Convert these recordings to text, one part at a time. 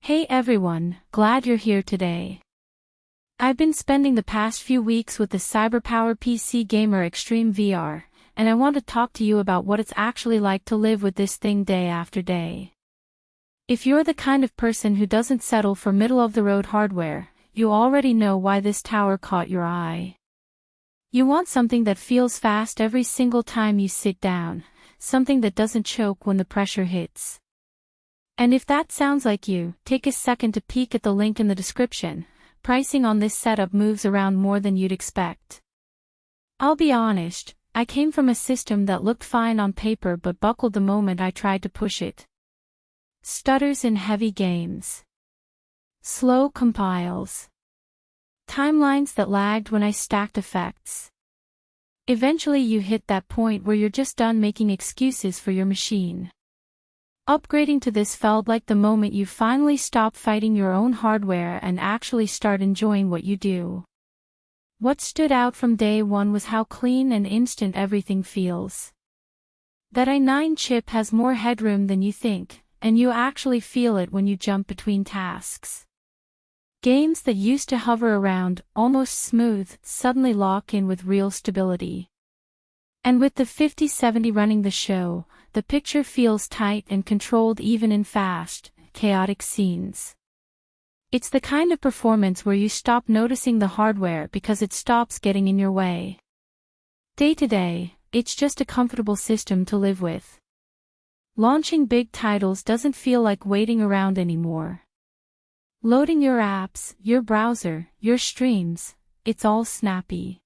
Hey everyone, glad you're here today. I've been spending the past few weeks with the CyberPowerPC gamer Xtreme VR, and I want to talk to you about what it's actually like to live with this thing day after day. If you're the kind of person who doesn't settle for middle-of-the-road hardware, you already know why this tower caught your eye. You want something that feels fast every single time you sit down, something that doesn't choke when the pressure hits. And if that sounds like you, take a second to peek at the link in the description. Pricing on this setup moves around more than you'd expect. I'll be honest, I came from a system that looked fine on paper but buckled the moment I tried to push it. Stutters in heavy games. Slow compiles. Timelines that lagged when I stacked effects. Eventually you hit that point where you're just done making excuses for your machine. Upgrading to this felt like the moment you finally stop fighting your own hardware and actually start enjoying what you do. What stood out from day one was how clean and instant everything feels. That i9 chip has more headroom than you think, and you actually feel it when you jump between tasks. Games that used to hover around, almost smooth, suddenly lock in with real stability. And with the 5070 running the show, the picture feels tight and controlled even in fast, chaotic scenes. It's the kind of performance where you stop noticing the hardware because it stops getting in your way. Day to day, it's just a comfortable system to live with. Launching big titles doesn't feel like waiting around anymore. Loading your apps, your browser, your streams, it's all snappy.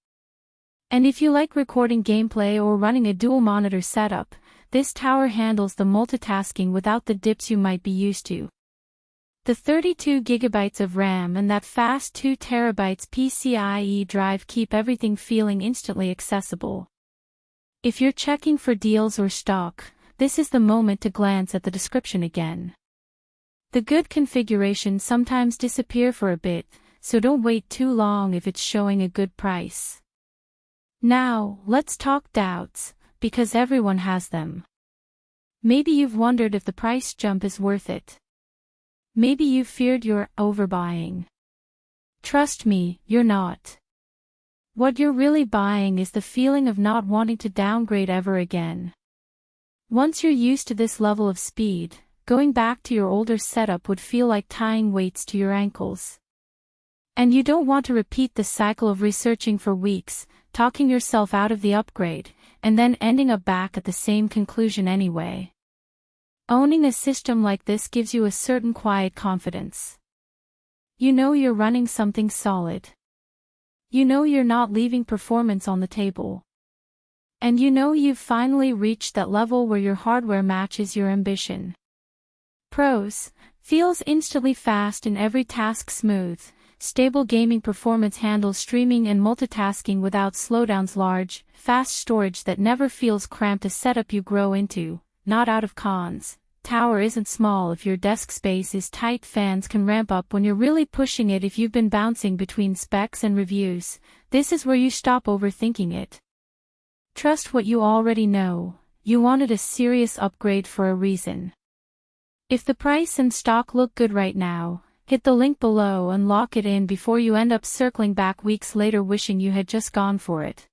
And if you like recording gameplay or running a dual monitor setup, this tower handles the multitasking without the dips you might be used to. The 32 GB of RAM and that fast 2 TB PCIe drive keep everything feeling instantly accessible. If you're checking for deals or stock, this is the moment to glance at the description again. The good configurations sometimes disappear for a bit, so don't wait too long if it's showing a good price. Now, let's talk doubts, because everyone has them. Maybe you've wondered if the price jump is worth it. Maybe you've feared you're overbuying. Trust me, you're not. What you're really buying is the feeling of not wanting to downgrade ever again. Once you're used to this level of speed, going back to your older setup would feel like tying weights to your ankles. And you don't want to repeat the cycle of researching for weeks, talking yourself out of the upgrade, and then ending up back at the same conclusion anyway. Owning a system like this gives you a certain quiet confidence. You know you're running something solid. You know you're not leaving performance on the table. And you know you've finally reached that level where your hardware matches your ambition. Pros: feels instantly fast and every task smooth. Stable gaming performance handles streaming and multitasking without slowdowns. Large, fast storage that never feels cramped. A setup you grow into, not out of. Cons: tower isn't small if your desk space is tight. Fans can ramp up when you're really pushing it. If you've been bouncing between specs and reviews, this is where you stop overthinking it. Trust what you already know, you wanted a serious upgrade for a reason. If the price and stock look good right now, hit the link below and lock it in before you end up circling back weeks later wishing you had just gone for it.